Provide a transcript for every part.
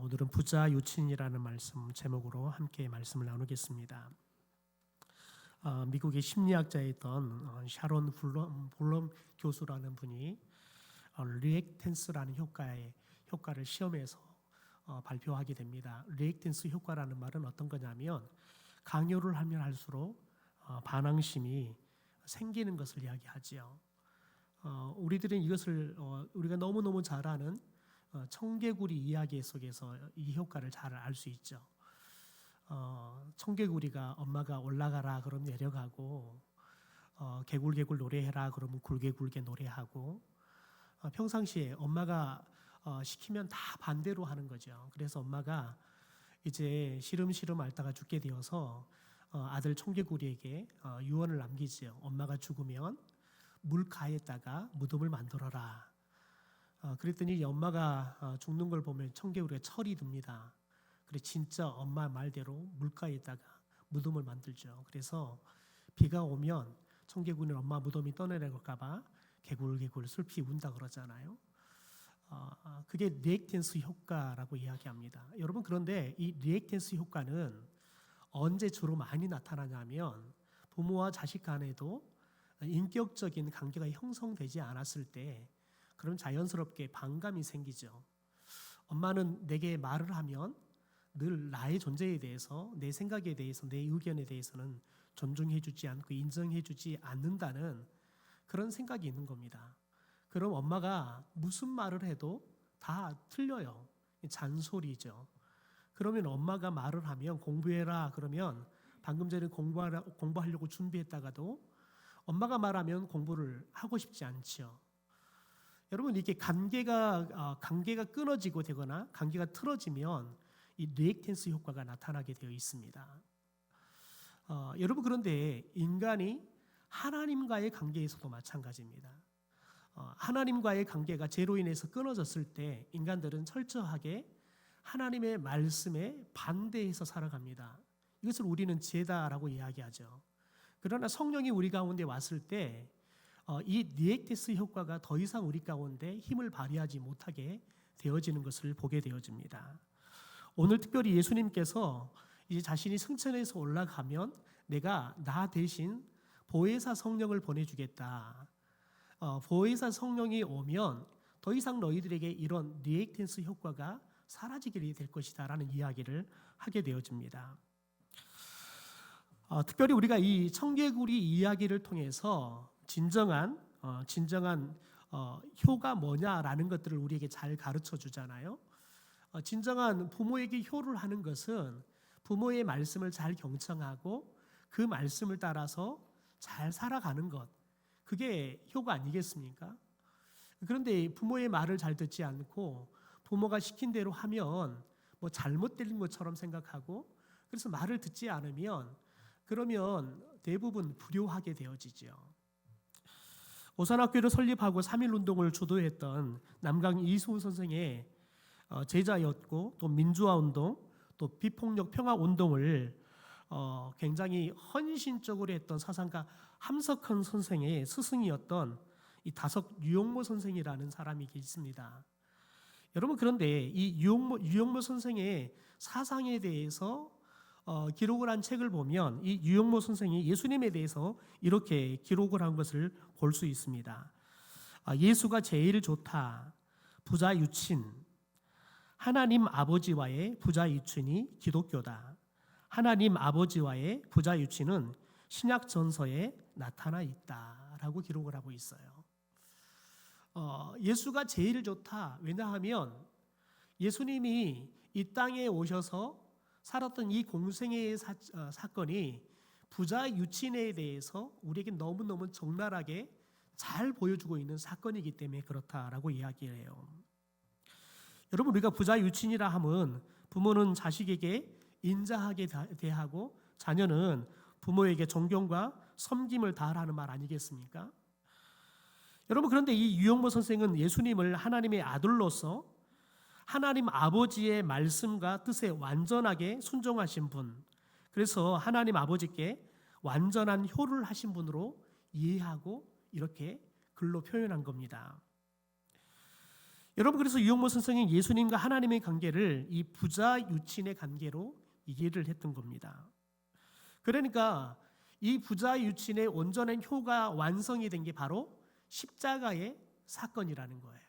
오늘은 부자 유친이라는 말씀 제목으로 함께 말씀을 나누겠습니다. 미국의 심리학자였던 샤론 블럼 교수라는 분이 리액텐스라는 효과를 시험에서 발표하게 됩니다. 리액텐스 효과라는 말은 어떤 거냐면 강요를 하면 할수록 반항심이 생기는 것을 이야기하지요. 우리들은 이것을 우리가 너무너무 잘 아는 청개구리 이야기 속에서 이 효과를 잘 알 수 있죠. 청개구리가 엄마가 올라가라 그러면 내려가고, 개굴개굴 노래해라 그러면 굴개굴개 노래하고, 평상시에 엄마가 시키면 다 반대로 하는 거죠. 그래서 엄마가 이제 시름시름 앓다가 죽게 되어서 아들 청개구리에게 유언을 남기지요. 엄마가 죽으면 물가에다가 무덤을 만들어라. 그랬더니 엄마가 죽는 걸 보면 청개구리가 철이 듭니다. 그래 진짜 엄마 말대로 물가에다가 무덤을 만들죠. 그래서 비가 오면 청개구리는 엄마 무덤이 떠내려갈까봐 개굴개굴 슬피 운다 그러잖아요. 그게 리액텐스 효과라고 이야기합니다. 여러분, 그런데 이 리액텐스 효과는 언제 주로 많이 나타나냐면 부모와 자식 간에도 인격적인 관계가 형성되지 않았을 때, 그럼 자연스럽게 반감이 생기죠. 엄마는 내게 말을 하면 늘 나의 존재에 대해서, 내 생각에 대해서, 내 의견에 대해서는 존중해주지 않고 인정해주지 않는다는 그런 생각이 있는 겁니다. 그럼 엄마가 무슨 말을 해도 다 틀려요. 잔소리죠. 그러면 엄마가 말을 하면 공부해라 그러면 방금 전에 공부하려고 준비했다가도 엄마가 말하면 공부를 하고 싶지 않죠. 여러분, 이게 관계가 끊어지고 되거나 관계가 틀어지면 이 리액텐스 효과가 나타나게 되어 있습니다. 여러분, 그런데 인간이 하나님과의 관계에서도 마찬가지입니다. 하나님과의 관계가 죄로 인해서 끊어졌을 때 인간들은 철저하게 하나님의 말씀에 반대해서 살아갑니다. 이것을 우리는 죄다라고 이야기하죠. 그러나 성령이 우리 가운데 왔을 때 이 리액텐스 효과가 더 이상 우리 가운데 힘을 발휘하지 못하게 되어지는 것을 보게 되어집니다. 오늘 특별히 예수님께서 이제 자신이 승천해서 올라가면 내가 나 대신 보혜사 성령을 보내주겠다. 보혜사 성령이 오면 더 이상 너희들에게 이런 리액텐스 효과가 사라지게 될 것이다 라는 이야기를 하게 되어집니다. 특별히 우리가 이 청개구리 이야기를 통해서 진정한 효가 뭐냐라는 것들을 우리에게 잘 가르쳐 주잖아요. 진정한 부모에게 효를 하는 것은 부모의 말씀을 잘 경청하고 그 말씀을 따라서 잘 살아가는 것, 그게 효가 아니겠습니까? 그런데 부모의 말을 잘 듣지 않고 부모가 시킨 대로 하면 뭐 잘못된 것처럼 생각하고, 그래서 말을 듣지 않으면 그러면 대부분 불효하게 되어지죠. 오산학교를 설립하고 3.1운동을 주도했던 남강 이수훈 선생의 제자였고, 또 민주화운동, 또 비폭력 평화운동을 굉장히 헌신적으로 했던 사상가 함석헌 선생의 스승이었던 이 다석 유영모 선생이라는 사람이 있습니다. 여러분, 그런데 이 유영모 선생의 사상에 대해서 기록을 한 책을 보면 이 유영모 선생이 예수님에 대해서 이렇게 기록을 한 것을 볼 수 있습니다. 예수가 제일 좋다. 부자 유친. 하나님 아버지와의 부자 유친이 기독교다. 하나님 아버지와의 부자 유친은 신약 전서에 나타나 있다라고 기록을 하고 있어요. 예수가 제일 좋다. 왜냐하면 예수님이 이 땅에 오셔서 살았던 이 공생애의 사건이 부자 유친에 대해서 우리에게 너무너무 적나라하게 잘 보여주고 있는 사건이기 때문에 그렇다라고 이야기해요. 여러분, 우리가 부자 유친이라 함은 부모는 자식에게 인자하게 대하고 자녀는 부모에게 존경과 섬김을 다하라는 말 아니겠습니까? 여러분, 그런데 이 유영모 선생은 예수님을 하나님의 아들로서 하나님 아버지의 말씀과 뜻에 완전하게 순종하신 분, 그래서 하나님 아버지께 완전한 효를 하신 분으로 이해하고 이렇게 글로 표현한 겁니다. 여러분, 그래서 유영모 선생이 예수님과 하나님의 관계를 이 부자 유친의 관계로 이해를 했던 겁니다. 그러니까 이 부자 유친의 온전한 효가 완성이 된 게 바로 십자가의 사건이라는 거예요.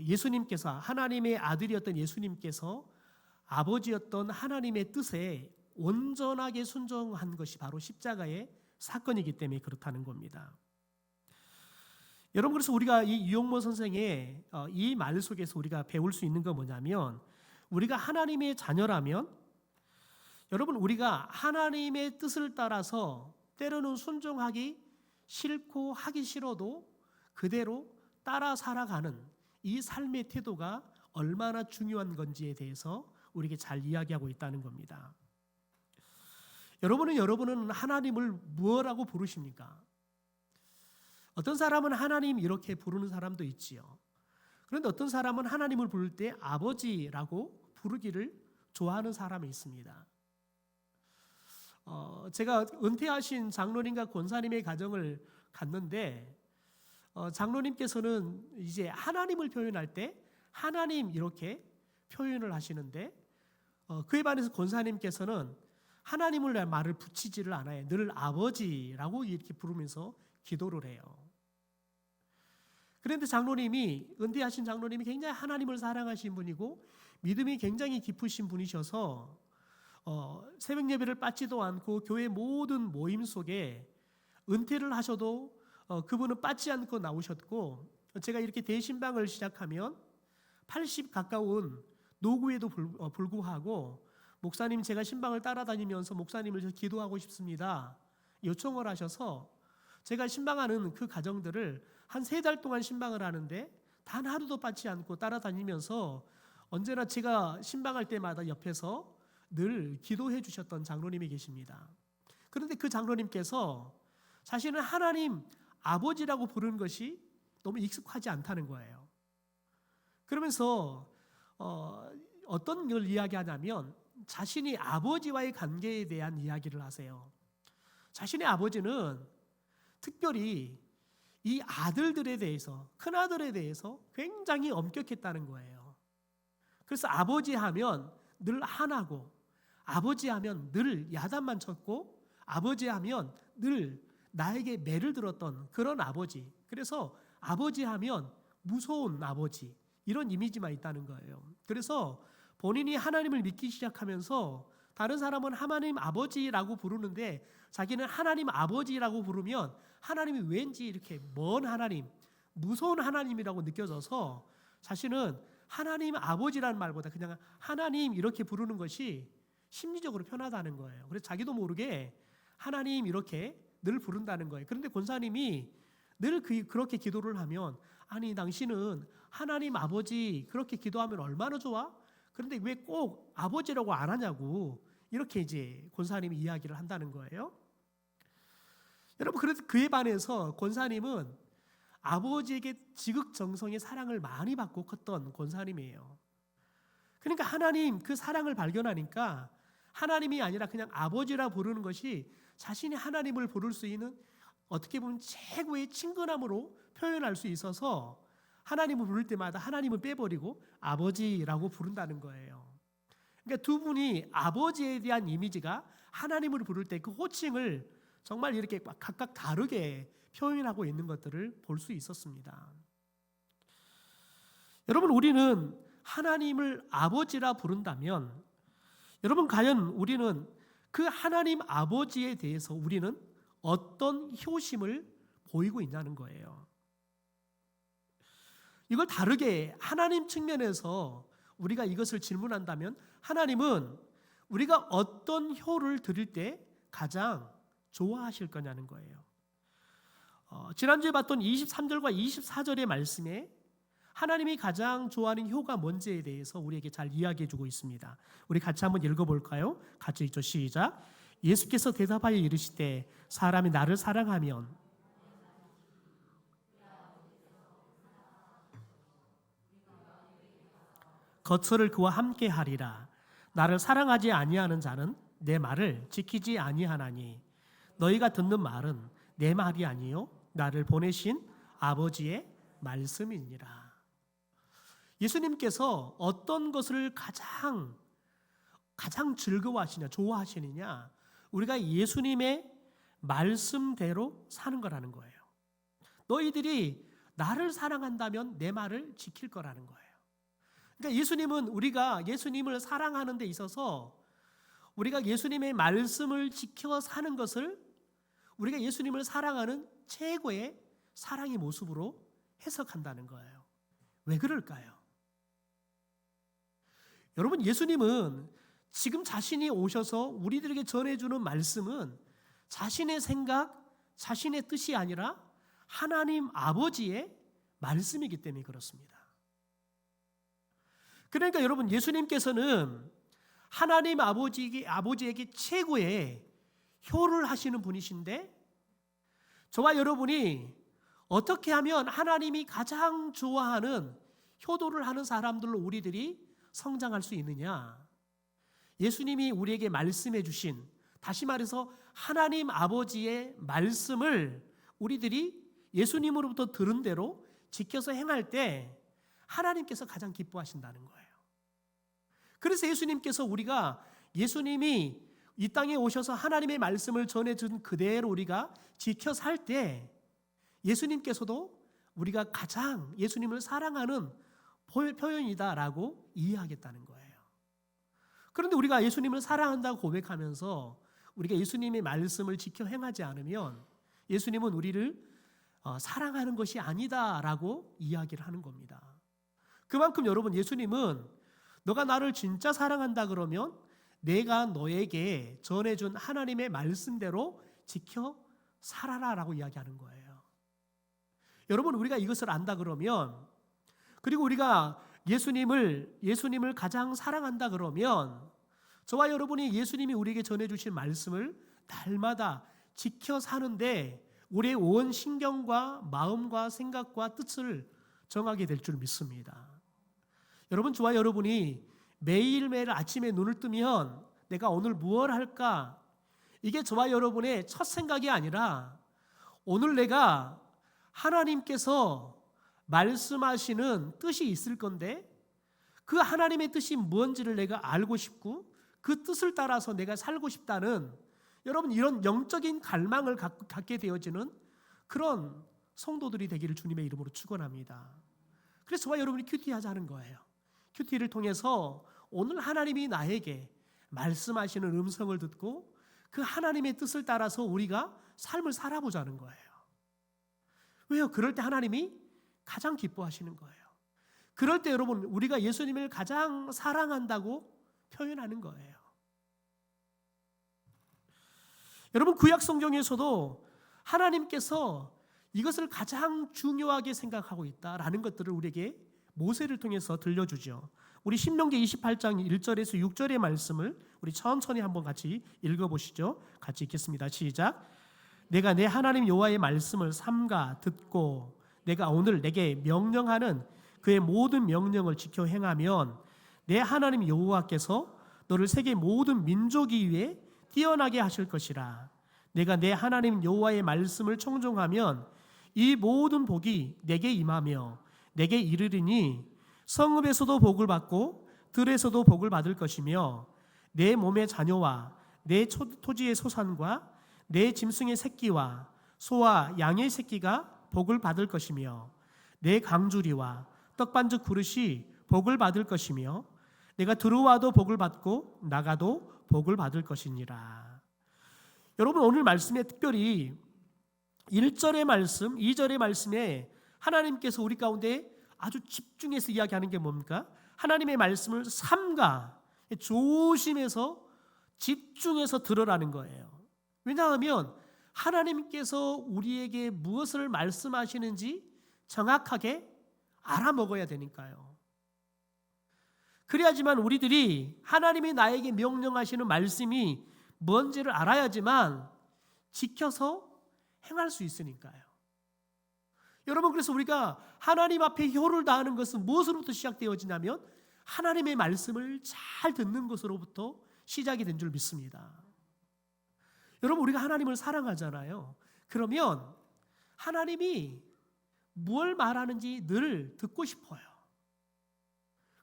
예수님께서, 하나님의 아들이었던 예수님께서 아버지였던 하나님의 뜻에 온전하게 순종한 것이 바로 십자가의 사건이기 때문에 그렇다는 겁니다. 여러분, 그래서 우리가 이 유영모 선생의 이 말 속에서 우리가 배울 수 있는 건 뭐냐면, 우리가 하나님의 자녀라면, 여러분, 우리가 하나님의 뜻을 따라서 때로는 순종하기 싫고 하기 싫어도 그대로 따라 살아가는 이 삶의 태도가 얼마나 중요한 건지에 대해서 우리에게 잘 이야기하고 있다는 겁니다. 여러분은 하나님을 무엇라고 부르십니까? 어떤 사람은 하나님 이렇게 부르는 사람도 있지요. 그런데 어떤 사람은 하나님을 부를 때 아버지라고 부르기를 좋아하는 사람이 있습니다. 제가 은퇴하신 장로님과 권사님의 가정을 갔는데, 장로님께서는 이제 하나님을 표현할 때 하나님 이렇게 표현을 하시는데, 그에 반해서 권사님께서는 하나님을 말을 붙이지를 않아요. 늘 아버지라고 이렇게 부르면서 기도를 해요. 그런데 은퇴하신 장로님이 굉장히 하나님을 사랑하신 분이고 믿음이 굉장히 깊으신 분이셔서 새벽 예배를 빠지도 않고 교회 모든 모임 속에 은퇴를 하셔도 그분은 빠지 않고 나오셨고, 제가 이렇게 대신방을 시작하면 80 가까운 노구에도 불구하고 목사님, 제가 신방을 따라다니면서 목사님을 저 기도하고 싶습니다 요청을 하셔서 제가 신방하는 그 가정들을 한 3달 동안 신방을 하는데 단 하루도 빠지 않고 따라다니면서 언제나 제가 신방할 때마다 옆에서 늘 기도해 주셨던 장로님이 계십니다. 그런데 그 장로님께서 자신은 하나님 아버지라고 부르는 것이 너무 익숙하지 않다는 거예요. 그러면서 어떤 걸 이야기하냐면 자신이 아버지와의 관계에 대한 이야기를 하세요. 자신의 아버지는 특별히 이 아들들에 대해서, 큰아들에 대해서 굉장히 엄격했다는 거예요. 그래서 아버지 하면 늘 하나고, 아버지 하면 늘 야단만 쳤고, 아버지 하면 늘 나에게 매를 들었던 그런 아버지. 그래서 아버지 하면 무서운 아버지, 이런 이미지만 있다는 거예요. 그래서 본인이 하나님을 믿기 시작하면서 다른 사람은 하나님 아버지라고 부르는데 자기는 하나님 아버지라고 부르면 하나님이 왠지 이렇게 먼 하나님, 무서운 하나님이라고 느껴져서 자신은 하나님 아버지라는 말보다 그냥 하나님 이렇게 부르는 것이 심리적으로 편하다는 거예요. 그래서 자기도 모르게 하나님 이렇게 늘 부른다는 거예요. 그런데 권사님이 늘 그렇게 기도를 하면, 아니 당신은 하나님 아버지 그렇게 기도하면 얼마나 좋아? 그런데 왜 꼭 아버지라고 안 하냐고 이렇게 이제 권사님이 이야기를 한다는 거예요. 여러분, 그래서 그에 반해서 권사님은 아버지에게 지극정성의 사랑을 많이 받고 컸던 권사님이에요. 그러니까 하나님 그 사랑을 발견하니까 하나님이 아니라 그냥 아버지라 부르는 것이 자신이 하나님을 부를 수 있는 어떻게 보면 최고의 친근함으로 표현할 수 있어서 하나님을 부를 때마다 하나님을 빼버리고 아버지라고 부른다는 거예요. 그러니까 두 분이 아버지에 대한 이미지가 하나님을 부를 때 그 호칭을 정말 이렇게 각각 다르게 표현하고 있는 것들을 볼 수 있었습니다. 여러분, 우리는 하나님을 아버지라 부른다면, 여러분 과연 우리는 그 하나님 아버지에 대해서 우리는 어떤 효심을 보이고 있냐는 거예요. 이걸 다르게 하나님 측면에서 우리가 이것을 질문한다면, 하나님은 우리가 어떤 효를 드릴 때 가장 좋아하실 거냐는 거예요. 지난주에 봤던 23절과 24절의 말씀에 하나님이 가장 좋아하는 효가 뭔지에 대해서 우리에게 잘 이야기해 주고 있습니다. 우리 같이 한번 읽어볼까요? 같이 읽죠. 시작. 예수께서 대답하여 이르시되 사람이 나를 사랑하면 거처를 그와 함께 하리라. 나를 사랑하지 아니하는 자는 내 말을 지키지 아니하나니 너희가 듣는 말은 내 말이 아니요 나를 보내신 아버지의 말씀이니라. 예수님께서 어떤 것을 가장 즐거워하시냐, 좋아하시느냐? 우리가 예수님의 말씀대로 사는 거라는 거예요. 너희들이 나를 사랑한다면 내 말을 지킬 거라는 거예요. 그러니까 예수님은 우리가 예수님을 사랑하는 데 있어서 우리가 예수님의 말씀을 지켜 사는 것을 우리가 예수님을 사랑하는 최고의 사랑의 모습으로 해석한다는 거예요. 왜 그럴까요? 여러분, 예수님은 지금 자신이 오셔서 우리들에게 전해주는 말씀은 자신의 생각, 자신의 뜻이 아니라 하나님 아버지의 말씀이기 때문에 그렇습니다. 그러니까 여러분, 예수님께서는 하나님 아버지에게 최고의 효를 하시는 분이신데, 저와 여러분이 어떻게 하면 하나님이 가장 좋아하는 효도를 하는 사람들로 우리들이 성장할 수 있느냐? 예수님이 우리에게 말씀해 주신, 다시 말해서 하나님 아버지의 말씀을 우리들이 예수님으로부터 들은 대로 지켜서 행할 때 하나님께서 가장 기뻐하신다는 거예요. 그래서 예수님께서 우리가 예수님이 이 땅에 오셔서 하나님의 말씀을 전해준 그대로 우리가 지켜 살 때 예수님께서도 우리가 가장 예수님을 사랑하는 표현이다라고 이해하겠다는 거예요. 그런데 우리가 예수님을 사랑한다고 고백하면서 우리가 예수님의 말씀을 지켜 행하지 않으면 예수님은 우리를 사랑하는 것이 아니다라고 이야기를 하는 겁니다. 그만큼 여러분, 예수님은 너가 나를 진짜 사랑한다 그러면 내가 너에게 전해준 하나님의 말씀대로 지켜 살아라라고 이야기하는 거예요. 여러분, 우리가 이것을 안다 그러면, 그리고 우리가 예수님을 가장 사랑한다 그러면 저와 여러분이 예수님이 우리에게 전해주신 말씀을 날마다 지켜 사는데 우리의 온 신경과 마음과 생각과 뜻을 정하게 될 줄 믿습니다. 여러분, 저와 여러분이 매일매일 아침에 눈을 뜨면 내가 오늘 무엇을 할까? 이게 저와 여러분의 첫 생각이 아니라 오늘 내가 하나님께서 말씀하시는 뜻이 있을 건데 그 하나님의 뜻이 뭔지를 내가 알고 싶고 그 뜻을 따라서 내가 살고 싶다는, 여러분, 이런 영적인 갈망을 갖게 되어지는 그런 성도들이 되기를 주님의 이름으로 축원합니다. 그래서 저와 여러분이 큐티하자는 거예요. 큐티를 통해서 오늘 하나님이 나에게 말씀하시는 음성을 듣고 그 하나님의 뜻을 따라서 우리가 삶을 살아보자는 거예요. 왜요? 그럴 때 하나님이 가장 기뻐하시는 거예요. 그럴 때 여러분, 우리가 예수님을 가장 사랑한다고 표현하는 거예요. 여러분, 구약 성경에서도 하나님께서 이것을 가장 중요하게 생각하고 있다라는 것들을 우리에게 모세를 통해서 들려주죠. 우리 신명기 28장 1절에서 6절의 말씀을 우리 천천히 한번 같이 읽어보시죠. 같이 읽겠습니다. 시작. 내가 내 하나님 여호와의 말씀을 삼가 듣고 내가 오늘 내게 명령하는 그의 모든 명령을 지켜 행하면 내 하나님 여호와께서 너를 세계 모든 민족이 위에 뛰어나게 하실 것이라. 내가 내 하나님 여호와의 말씀을 청종하면 이 모든 복이 내게 임하며 내게 이르리니 성읍에서도 복을 받고 들에서도 복을 받을 것이며 내 몸의 자녀와 내 토지의 소산과 내 짐승의 새끼와 소와 양의 새끼가 복을 받을 것이며 내 강주리와 떡반죽 그릇이 복을 받을 것이며 내가 들어와도 복을 받고 나가도 복을 받을 것이니라. 여러분, 오늘 말씀에 특별히 1절의 말씀, 2절의 말씀에 하나님께서 우리 가운데 아주 집중해서 이야기하는 게 뭡니까? 하나님의 말씀을 삼가 조심해서 집중해서 들으라는 거예요. 왜냐하면 하나님께서 우리에게 무엇을 말씀하시는지 정확하게 알아먹어야 되니까요. 그래야지만 우리들이 하나님이 나에게 명령하시는 말씀이 뭔지를 알아야지만 지켜서 행할 수 있으니까요. 여러분, 그래서 우리가 하나님 앞에 효를 다하는 것은 무엇으로부터 시작되어지냐면 하나님의 말씀을 잘 듣는 것으로부터 시작이 된 줄 믿습니다. 여러분, 우리가 하나님을 사랑하잖아요. 그러면 하나님이 뭘 말하는지 늘 듣고 싶어요.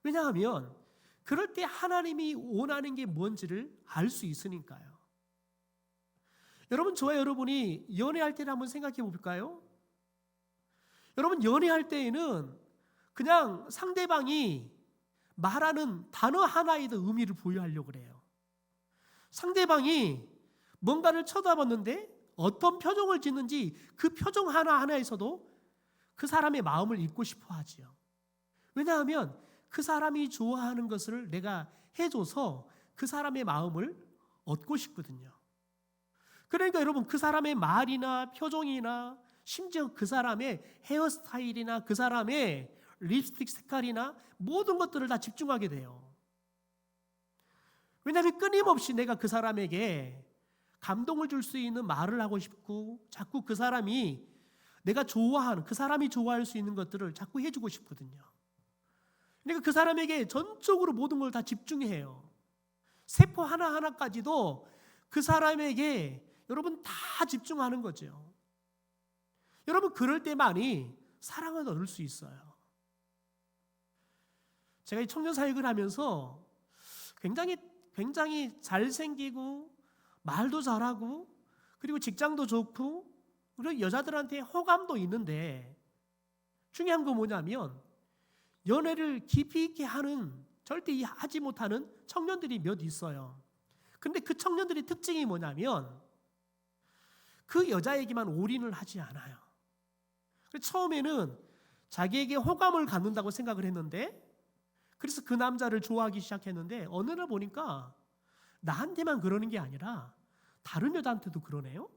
왜냐하면 그럴 때 하나님이 원하는 게 뭔지를 알 수 있으니까요. 여러분, 저와 여러분이 연애할 때를 한번 생각해 볼까요? 여러분, 연애할 때에는 그냥 상대방이 말하는 단어 하나에도 의미를 부여하려고 그래요. 상대방이 뭔가를 쳐다봤는데 어떤 표정을 짓는지 그 표정 하나하나에서도 그 사람의 마음을 읽고 싶어 하지요. 왜냐하면 그 사람이 좋아하는 것을 내가 해줘서 그 사람의 마음을 얻고 싶거든요. 그러니까 여러분, 그 사람의 말이나 표정이나 심지어 그 사람의 헤어스타일이나 그 사람의 립스틱 색깔이나 모든 것들을 다 집중하게 돼요. 왜냐하면 끊임없이 내가 그 사람에게 감동을 줄 수 있는 말을 하고 싶고 자꾸 그 사람이 내가 좋아하는, 그 사람이 좋아할 수 있는 것들을 자꾸 해주고 싶거든요. 그러니까 그 사람에게 전적으로 모든 걸 다 집중해요. 세포 하나하나까지도 그 사람에게 여러분 다 집중하는 거죠. 여러분, 그럴 때만이 사랑을 얻을 수 있어요. 제가 이 청년 사역을 하면서 굉장히 잘생기고 말도 잘하고 그리고 직장도 좋고 그리고 여자들한테 호감도 있는데 중요한 건 뭐냐면 연애를 깊이 있게 하는, 절대 하지 못하는 청년들이 몇 있어요. 근데 그 청년들의 특징이 뭐냐면 그 여자에게만 올인을 하지 않아요. 처음에는 자기에게 호감을 갖는다고 생각을 했는데, 그래서 그 남자를 좋아하기 시작했는데 어느 날 보니까 나한테만 그러는 게 아니라 다른 여자한테도 그러네요.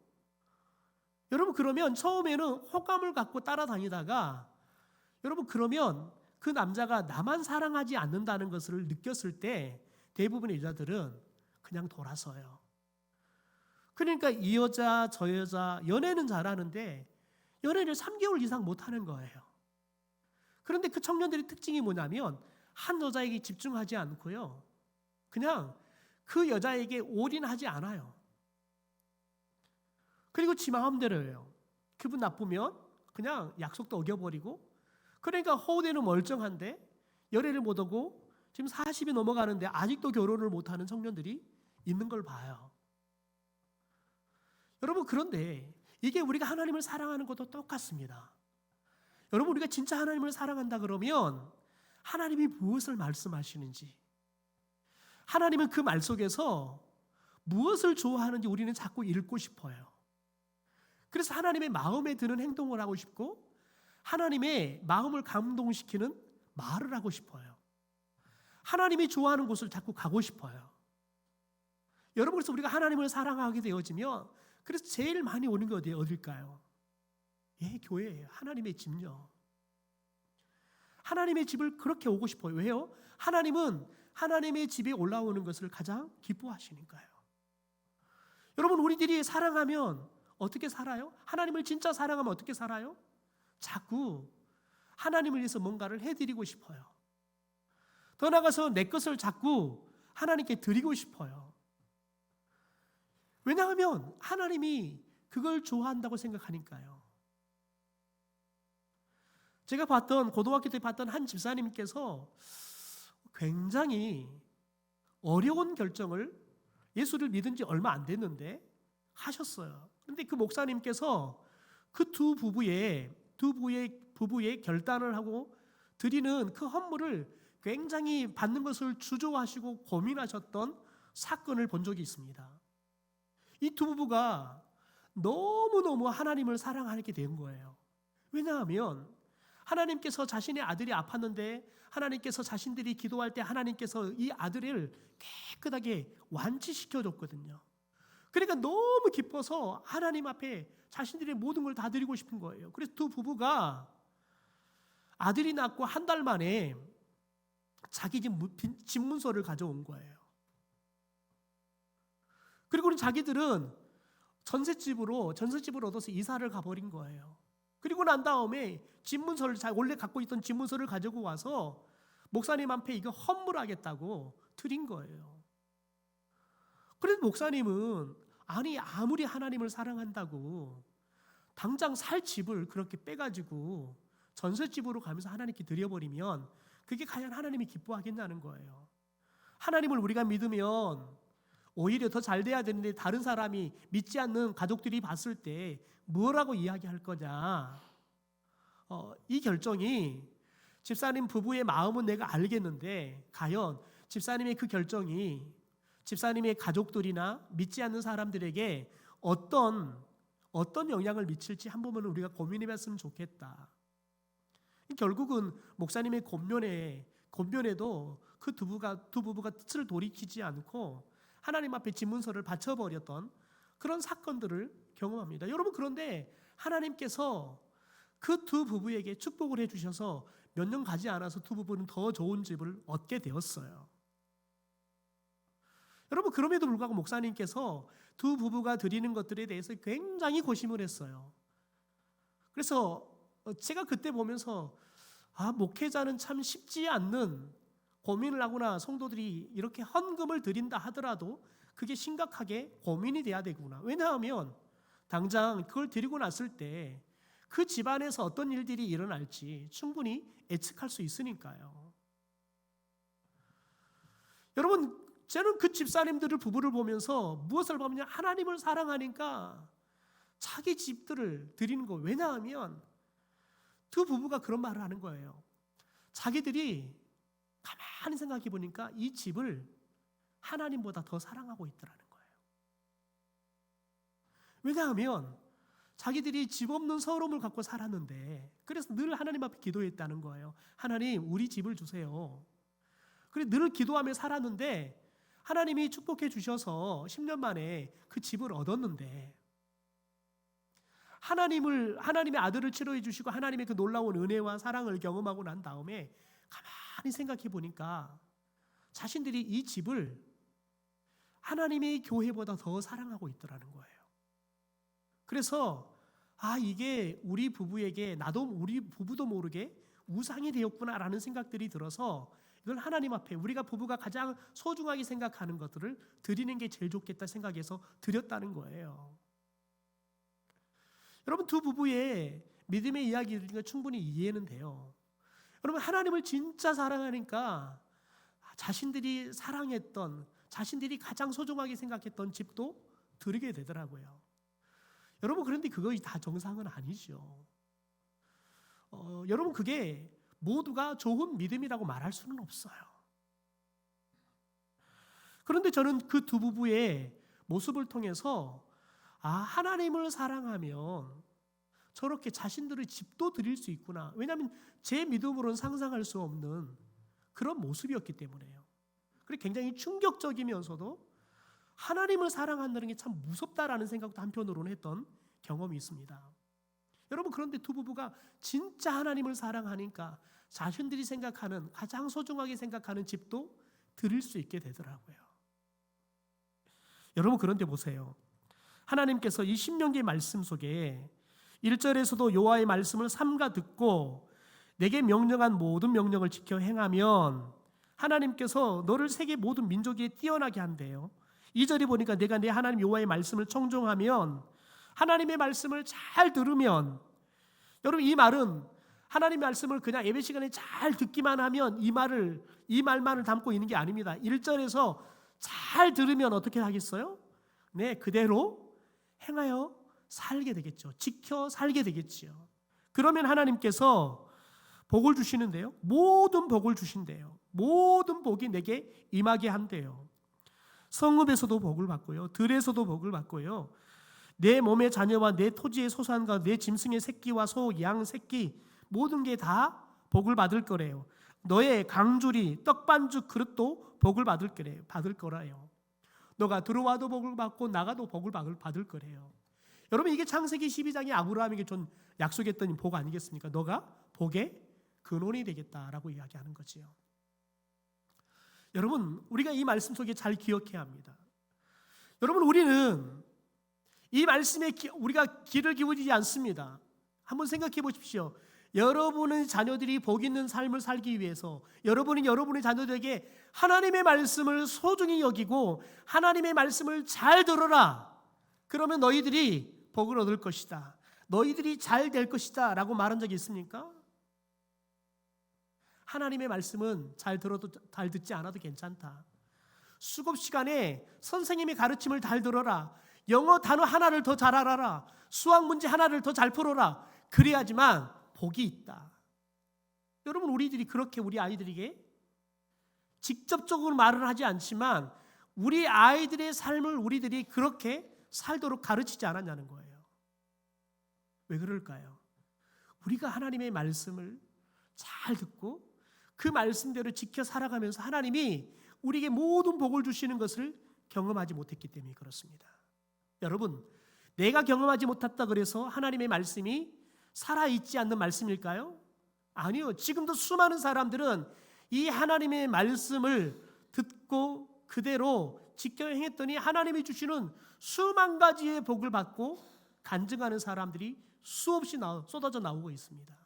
여러분, 그러면 처음에는 호감을 갖고 따라다니다가 여러분, 그러면 그 남자가 나만 사랑하지 않는다는 것을 느꼈을 때 대부분의 여자들은 그냥 돌아서요. 그러니까 이 여자 저 여자 연애는 잘하는데 연애를 3개월 이상 못하는 거예요. 그런데 그 청년들의 특징이 뭐냐면 한 여자에게 집중하지 않고요, 그냥 그 여자에게 올인하지 않아요. 그리고 지 마음대로 해요. 기분 나쁘면 그냥 약속도 어겨버리고, 그러니까 허우대는 멀쩡한데 연애를 못하고 지금 40이 넘어가는데 아직도 결혼을 못하는 청년들이 있는 걸 봐요. 여러분, 그런데 이게 우리가 하나님을 사랑하는 것도 똑같습니다. 여러분, 우리가 진짜 하나님을 사랑한다 그러면 하나님이 무엇을 말씀하시는지, 하나님은 그 말 속에서 무엇을 좋아하는지 우리는 자꾸 읽고 싶어요. 그래서 하나님의 마음에 드는 행동을 하고 싶고 하나님의 마음을 감동시키는 말을 하고 싶어요. 하나님이 좋아하는 곳을 자꾸 가고 싶어요. 여러분, 그래서 우리가 하나님을 사랑하게 되어지면 그래서 제일 많이 오는 게 어딜까요? 예, 교회예요. 하나님의 집요. 하나님의 집을 그렇게 오고 싶어요. 왜요? 하나님은 하나님의 집에 올라오는 것을 가장 기뻐하시니까요. 여러분, 우리들이 사랑하면 어떻게 살아요? 하나님을 진짜 사랑하면 어떻게 살아요? 자꾸 하나님을 위해서 뭔가를 해드리고 싶어요. 더 나아가서 내 것을 자꾸 하나님께 드리고 싶어요. 왜냐하면 하나님이 그걸 좋아한다고 생각하니까요. 제가 고등학교 때 봤던 한 집사님께서 굉장히 어려운 결정을, 예수를 믿은 지 얼마 안 됐는데 하셨어요. 그런데 그 목사님께서 그 두 부부의 결단을 하고 드리는 그 헌물을 굉장히 받는 것을 주저하시고 고민하셨던 사건을 본 적이 있습니다. 이 두 부부가 너무너무 하나님을 사랑하게 된 거예요. 왜냐하면 하나님께서 자신의 아들이 아팠는데 하나님께서 자신들이 기도할 때 하나님께서 이 아들을 깨끗하게 완치시켜줬거든요. 그러니까 너무 기뻐서 하나님 앞에 자신들의 모든 걸 다 드리고 싶은 거예요. 그래서 두 부부가 아들이 낳고 한 달 만에 자기 집 문서를 가져온 거예요. 그리고는 자기들은 전셋집으로 얻어서 이사를 가버린 거예요. 그리고 난 다음에 집문서를, 원래 갖고 있던 집문서를 가지고 와서 목사님 앞에 이거 헌물하겠다고 드린 거예요. 그래서 목사님은 아무리 하나님을 사랑한다고 당장 살 집을 그렇게 빼가지고 전셋집으로 가면서 하나님께 드려버리면 그게 과연 하나님이 기뻐하겠냐는 거예요. 하나님을 우리가 믿으면 오히려 더 잘 돼야 되는데 다른 사람이 믿지 않는 가족들이 봤을 때 뭐라고 이야기할 거냐. 이 결정이 집사님 부부의 마음은 내가 알겠는데 과연 집사님의 그 결정이 집사님의 가족들이나 믿지 않는 사람들에게 어떤 영향을 미칠지 한 번은 우리가 고민해 봤으면 좋겠다. 결국은 목사님의 권면에도 그 두 부부가 뜻을 돌이키지 않고 하나님 앞에 집문서를 바쳐버렸던 그런 사건들을 경험합니다. 여러분, 그런데 하나님께서 그 두 부부에게 축복을 해주셔서 몇 년 가지 않아서 두 부부는 더 좋은 집을 얻게 되었어요. 여러분, 그럼에도 불구하고 목사님께서 두 부부가 드리는 것들에 대해서 굉장히 고심을 했어요. 그래서 제가 그때 보면서 목회자는 참 쉽지 않는 고민을 하구나. 성도들이 이렇게 헌금을 드린다 하더라도 그게 심각하게 고민이 돼야 되구나. 왜냐하면 당장 그걸 드리고 났을 때 그 집안에서 어떤 일들이 일어날지 충분히 예측할 수 있으니까요. 여러분, 저는 그 집사님들을 부부를 보면서 무엇을 보면 하나님을 사랑하니까 자기 집들을 드리는 거. 왜냐하면 두 부부가 그런 말을 하는 거예요. 자기들이 가만히 생각해 보니까 이 집을 하나님보다 더 사랑하고 있더라는 거예요. 왜냐하면 자기들이 집 없는 서러움을 갖고 살았는데, 그래서 늘 하나님 앞에 기도했다는 거예요. 하나님, 우리 집을 주세요. 그래 늘 기도하며 살았는데 하나님이 축복해 주셔서 10년 만에 그 집을 얻었는데, 하나님의 아들을 치료해 주시고 하나님의 그 놀라운 은혜와 사랑을 경험하고 난 다음에 가만히 생각해 보니까 자신들이 이 집을 하나님의 교회보다 더 사랑하고 있더라는 거예요. 그래서 이게 우리 부부에게 우리 부부도 모르게 우상이 되었구나라는 생각들이 들어서 이걸 하나님 앞에 우리가 부부가 가장 소중하게 생각하는 것들을 드리는 게 제일 좋겠다 생각해서 드렸다는 거예요. 여러분, 두 부부의 믿음의 이야기 들으니까 충분히 이해는 돼요. 여러분, 하나님을 진짜 사랑하니까 자신들이 사랑했던, 자신들이 가장 소중하게 생각했던 집도 드리게 되더라고요. 여러분, 그런데 그것이 다 정상은 아니죠. 여러분, 그게 모두가 좋은 믿음이라고 말할 수는 없어요. 그런데 저는 그 두 부부의 모습을 통해서 하나님을 사랑하면 저렇게 자신들의 집도 드릴 수 있구나. 왜냐하면 제 믿음으로는 상상할 수 없는 그런 모습이었기 때문에요. 그리고 굉장히 충격적이면서도 하나님을 사랑한다는 게 참 무섭다라는 생각도 한편으로는 했던 경험이 있습니다. 여러분, 그런데 두 부부가 진짜 하나님을 사랑하니까 자신들이 생각하는, 가장 소중하게 생각하는 집도 드릴 수 있게 되더라고요. 여러분, 그런데 보세요. 하나님께서 이 신명기의 말씀 속에 1절에서도 여호와의 말씀을 삼가 듣고 내게 명령한 모든 명령을 지켜 행하면 하나님께서 너를 세계 모든 민족 위에 뛰어나게 한대요. 2절에 보니까 내가 내 하나님 여호와의 말씀을 청종하면, 하나님의 말씀을 잘 들으면, 여러분, 이 말은 하나님의 말씀을 그냥 예배 시간에 잘 듣기만 하면 이 말만을 담고 있는 게 아닙니다. 1절에서 잘 들으면 어떻게 하겠어요? 네, 그대로 행하여 살게 되겠죠. 지켜 살게 되겠죠. 그러면 하나님께서 복을 주시는데요. 모든 복을 주신대요. 모든 복이 내게 임하게 한대요. 성읍에서도 복을 받고요. 들에서도 복을 받고요. 내 몸의 자녀와 내 토지의 소산과 내 짐승의 새끼와 소, 양 새끼 모든 게 다 복을 받을 거래요. 너의 강주리, 떡반죽 그릇도 복을 받을 거라요. 너가 들어와도 복을 받고 나가도 복을 받을 거래요. 여러분, 이게 창세기 12장에 아브라함에게 준 약속했던 복 아니겠습니까? 너가 복의 근원이 되겠다라고 이야기하는 거지요. 여러분, 우리가 이 말씀 속에 잘 기억해야 합니다. 여러분, 우리는 이 말씀에 우리가 귀를 기울이지 않습니다. 한번 생각해 보십시오. 여러분의 자녀들이 복 있는 삶을 살기 위해서 여러분이 여러분의 자녀들에게 하나님의 말씀을 소중히 여기고 하나님의 말씀을 잘 들어라. 그러면 너희들이 복을 얻을 것이다. 너희들이 잘 될 것이다 라고 말한 적이 있습니까? 하나님의 말씀은 잘 들어도 잘 듣지 않아도 괜찮다. 수업 시간에 선생님의 가르침을 잘 들어라. 영어 단어 하나를 더 잘 알아라. 수학 문제 하나를 더 잘 풀어라. 그래야지만 복이 있다. 여러분, 우리들이 그렇게 우리 아이들에게 직접적으로 말을 하지 않지만 우리 아이들의 삶을 우리들이 그렇게 살도록 가르치지 않았냐는 거예요. 왜 그럴까요? 우리가 하나님의 말씀을 잘 듣고 그 말씀대로 지켜 살아가면서 하나님이 우리에게 모든 복을 주시는 것을 경험하지 못했기 때문에 그렇습니다. 여러분, 내가 경험하지 못했다 그래서 하나님의 말씀이 살아있지 않는 말씀일까요? 아니요. 지금도 수많은 사람들은 이 하나님의 말씀을 듣고 그대로 지켜 행했더니 하나님이 주시는 수만 가지의 복을 받고 간증하는 사람들이 수없이 쏟아져 나오고 있습니다.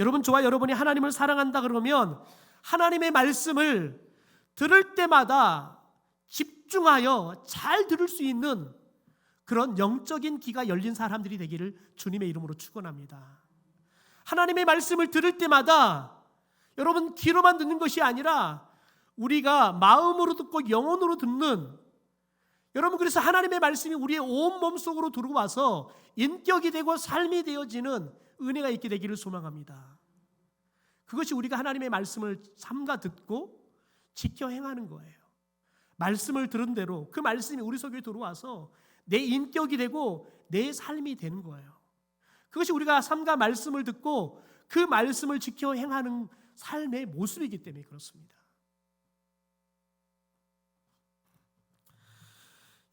여러분, 저와 여러분이 하나님을 사랑한다 그러면 하나님의 말씀을 들을 때마다 집중하여 잘 들을 수 있는 그런 영적인 귀가 열린 사람들이 되기를 주님의 이름으로 축원합니다. 하나님의 말씀을 들을 때마다 여러분, 귀로만 듣는 것이 아니라 우리가 마음으로 듣고 영혼으로 듣는, 여러분, 그래서 하나님의 말씀이 우리의 온 몸속으로 들어와서 인격이 되고 삶이 되어지는 은혜가 있게 되기를 소망합니다. 그것이 우리가 하나님의 말씀을 삼가 듣고 지켜 행하는 거예요. 말씀을 들은 대로 그 말씀이 우리 속에 들어와서 내 인격이 되고 내 삶이 되는 거예요. 그것이 우리가 삼가 말씀을 듣고 그 말씀을 지켜 행하는 삶의 모습이기 때문에 그렇습니다.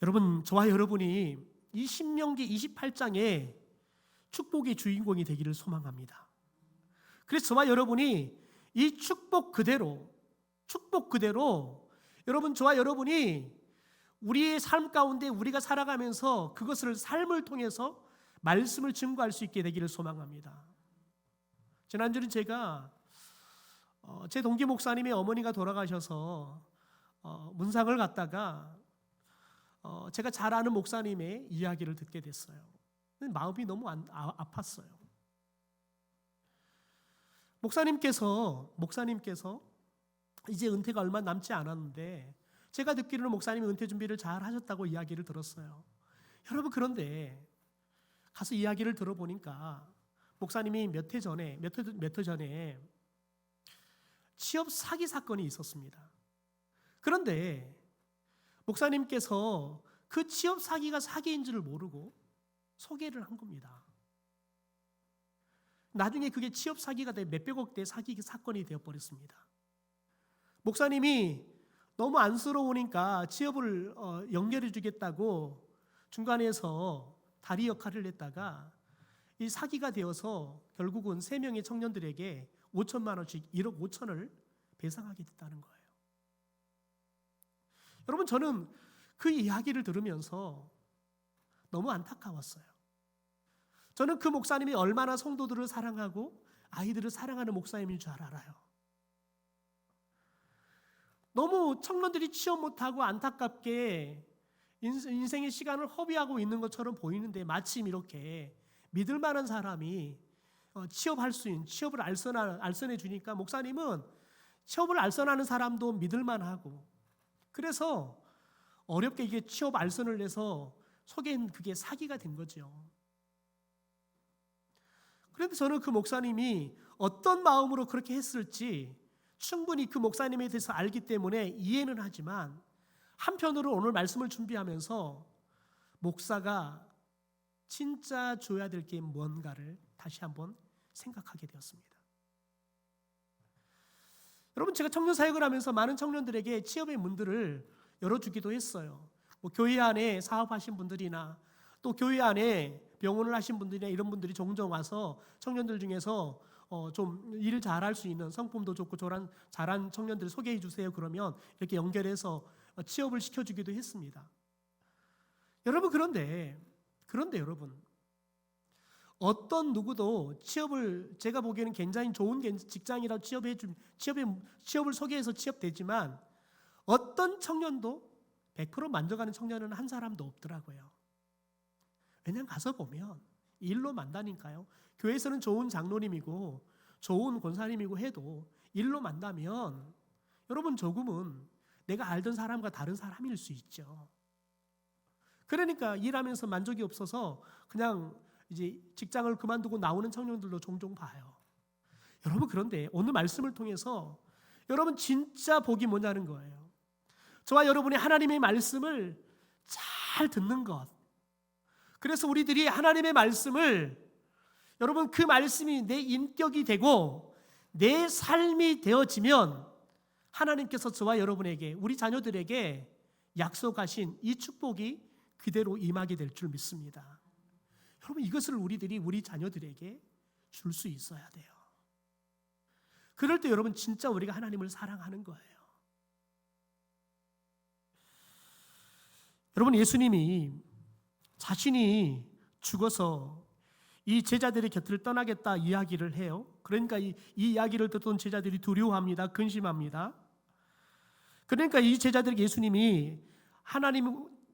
여러분, 저와 여러분이 이 신명기 28장에 축복의 주인공이 되기를 소망합니다. 그래서 저와 여러분이 이 축복 그대로 여러분, 저와 여러분이 우리의 삶 가운데 우리가 살아가면서 그것을 삶을 통해서 말씀을 증거할 수 있게 되기를 소망합니다. 지난주는 제가 제 동기 목사님의 어머니가 돌아가셔서 문상을 갔다가 제가 잘 아는 목사님의 이야기를 듣게 됐어요. 마음이 너무 아팠어요. 목사님께서 이제 은퇴가 얼마 남지 않았는데 제가 듣기로는 목사님이 은퇴 준비를 잘 하셨다고 이야기를 들었어요. 여러분, 그런데 가서 이야기를 들어보니까 목사님이 몇 해 전에 취업 사기 사건이 있었습니다. 그런데 목사님께서 그 취업 사기가 사기인 줄을 모르고 소개를 한 겁니다. 나중에 그게 취업 사기가 돼 몇백억대 사기 사건이 되어버렸습니다. 목사님이 너무 안쓰러우니까 취업을 연결해 주겠다고 중간에서 다리 역할을 했다가 이 사기가 되어서 결국은 3명의 청년들에게 5천만 원씩 1억 5천을 배상하게 됐다는 거예요. 여러분, 저는 그 이야기를 들으면서 너무 안타까웠어요. 저는 그 목사님이 얼마나 성도들을 사랑하고 아이들을 사랑하는 목사님인 줄 알아요. 너무 청년들이 취업 못하고 안타깝게 인생의 시간을 허비하고 있는 것처럼 보이는데 마침 이렇게 믿을 만한 사람이 취업할 수 있는, 취업을 알선해 주니까 목사님은 취업을 알선하는 사람도 믿을 만하고, 그래서 어렵게 이게 취업 알선을 내서 소개한 그게 사기가 된 거죠. 그런데 저는 그 목사님이 어떤 마음으로 그렇게 했을지 충분히 그 목사님에 대해서 알기 때문에 이해는 하지만, 한편으로 오늘 말씀을 준비하면서 목사가 진짜 줘야 될 게 뭔가를 다시 한번 생각하게 되었습니다. 여러분, 제가 청년 사역을 하면서 많은 청년들에게 취업의 문들을 열어주기도 했어요. 교회 안에 사업하신 분들이나 또 교회 안에 병원을 하신 분들이나 이런 분들이 종종 와서 청년들 중에서 좀 일을 잘할 수 있는, 성품도 좋고 잘한 청년들을 소개해 주세요. 그러면 이렇게 연결해서 취업을 시켜주기도 했습니다. 여러분, 그런데 여러분, 어떤 누구도 취업을, 제가 보기에는 굉장히 좋은 직장이라 취업을 소개해서 취업되지만 어떤 청년도 100% 만족하는 청년은 한 사람도 없더라고요. 왜냐하면 가서 보면 일로 만나니까요. 교회에서는 좋은 장로님이고 좋은 권사님이고 해도 일로 만나면 여러분 조금은 내가 알던 사람과 다른 사람일 수 있죠. 그러니까 일하면서 만족이 없어서 그냥 이제 직장을 그만두고 나오는 청년들도 종종 봐요. 여러분, 그런데 오늘 말씀을 통해서 여러분 진짜 복이 뭐냐는 거예요. 저와 여러분이 하나님의 말씀을 잘 듣는 것. 그래서 우리들이 하나님의 말씀을, 여러분, 그 말씀이 내 인격이 되고 내 삶이 되어지면 하나님께서 저와 여러분에게, 우리 자녀들에게 약속하신 이 축복이 그대로 임하게 될 줄 믿습니다. 여러분, 이것을 우리들이 우리 자녀들에게 줄 수 있어야 돼요. 그럴 때 여러분 진짜 우리가 하나님을 사랑하는 거예요. 여러분, 예수님이 자신이 죽어서 이 제자들의 곁을 떠나겠다 이야기를 해요. 그러니까 이 이야기를 듣던 제자들이 두려워합니다. 근심합니다. 그러니까 이 제자들에게 예수님이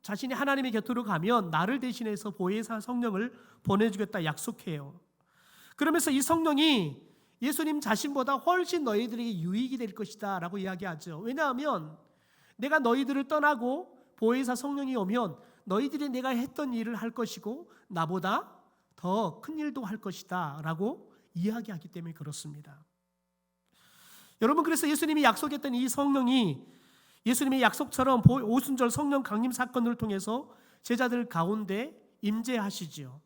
자신이 하나님의 곁으로 가면 나를 대신해서 보혜사 성령을 보내주겠다 약속해요. 그러면서 이 성령이 예수님 자신보다 훨씬 너희들에게 유익이 될 것이다 라고 이야기하죠. 왜냐하면 내가 너희들을 떠나고 보혜사 성령이 오면 너희들이 내가 했던 일을 할 것이고 나보다 더 큰 일도 할 것이다 라고 이야기하기 때문에 그렇습니다. 여러분, 그래서 예수님이 약속했던 이 성령이 예수님의 약속처럼 오순절 성령 강림 사건을 통해서 제자들 가운데 임재하시지요.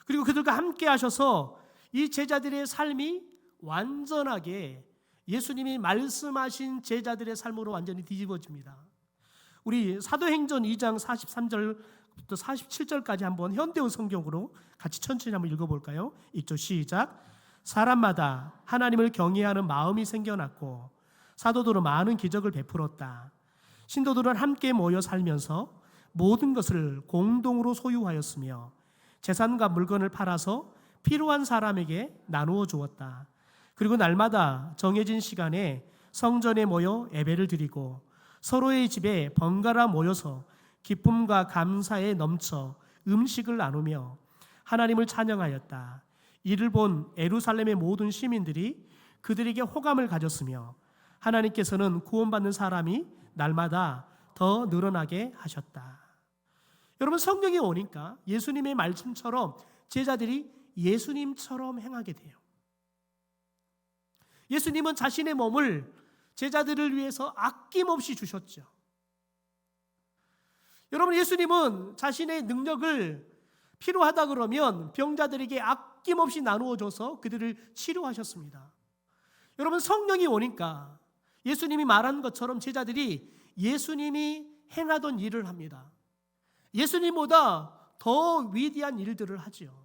그리고 그들과 함께 하셔서 이 제자들의 삶이 완전하게 예수님이 말씀하신 제자들의 삶으로 완전히 뒤집어집니다. 우리 사도행전 2장 43절부터 47절까지 한번 현대어 성경으로 같이 천천히 한번 읽어볼까요? 읽죠. 시작. 사람마다 하나님을 경외하는 마음이 생겨났고 사도들은 많은 기적을 베풀었다. 신도들은 함께 모여 살면서 모든 것을 공동으로 소유하였으며 재산과 물건을 팔아서 필요한 사람에게 나누어 주었다. 그리고 날마다 정해진 시간에 성전에 모여 예배를 드리고 서로의 집에 번갈아 모여서 기쁨과 감사에 넘쳐 음식을 나누며 하나님을 찬양하였다. 이를 본 예루살렘의 모든 시민들이 그들에게 호감을 가졌으며 하나님께서는 구원받는 사람이 날마다 더 늘어나게 하셨다. 여러분, 성령이 오니까 예수님의 말씀처럼 제자들이 예수님처럼 행하게 돼요. 예수님은 자신의 몸을 제자들을 위해서 아낌없이 주셨죠. 여러분, 예수님은 자신의 능력을 필요하다 그러면 병자들에게 아낌없이 나누어 줘서 그들을 치료하셨습니다. 여러분, 성령이 오니까 예수님이 말한 것처럼 제자들이 예수님이 행하던 일을 합니다. 예수님보다 더 위대한 일들을 하지요.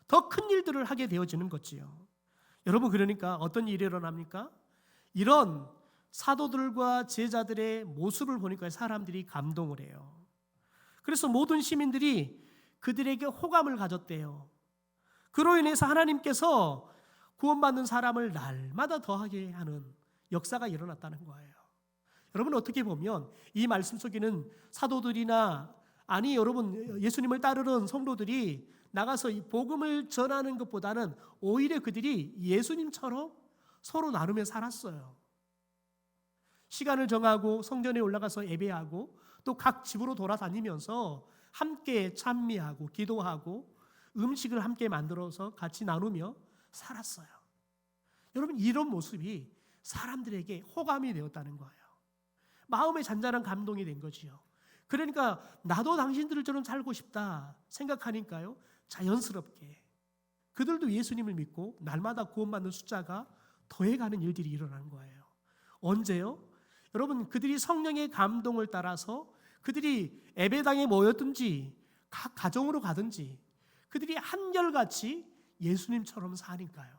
더 큰 일들을 하게 되어지는 거지요. 여러분, 그러니까 어떤 일이 일어납니까? 이런 사도들과 제자들의 모습을 보니까 사람들이 감동을 해요. 그래서 모든 시민들이 그들에게 호감을 가졌대요. 그로 인해서 하나님께서 구원받는 사람을 날마다 더하게 하는 역사가 일어났다는 거예요. 여러분, 어떻게 보면 이 말씀 속에는 사도들이나 여러분 예수님을 따르는 성도들이 나가서 이 복음을 전하는 것보다는 오히려 그들이 예수님처럼 서로 나누며 살았어요. 시간을 정하고 성전에 올라가서 예배하고 또 각 집으로 돌아다니면서 함께 찬미하고 기도하고 음식을 함께 만들어서 같이 나누며 살았어요. 여러분, 이런 모습이 사람들에게 호감이 되었다는 거예요. 마음에 잔잔한 감동이 된 거지요. 그러니까 나도 당신들처럼 살고 싶다 생각하니까요, 자연스럽게 그들도 예수님을 믿고 날마다 구원받는 숫자가 더해가는 일들이 일어나는 거예요. 언제요? 여러분, 그들이 성령의 감동을 따라서 그들이 예배당에 모였든지 각 가정으로 가든지 그들이 한결같이 예수님처럼 사니까요.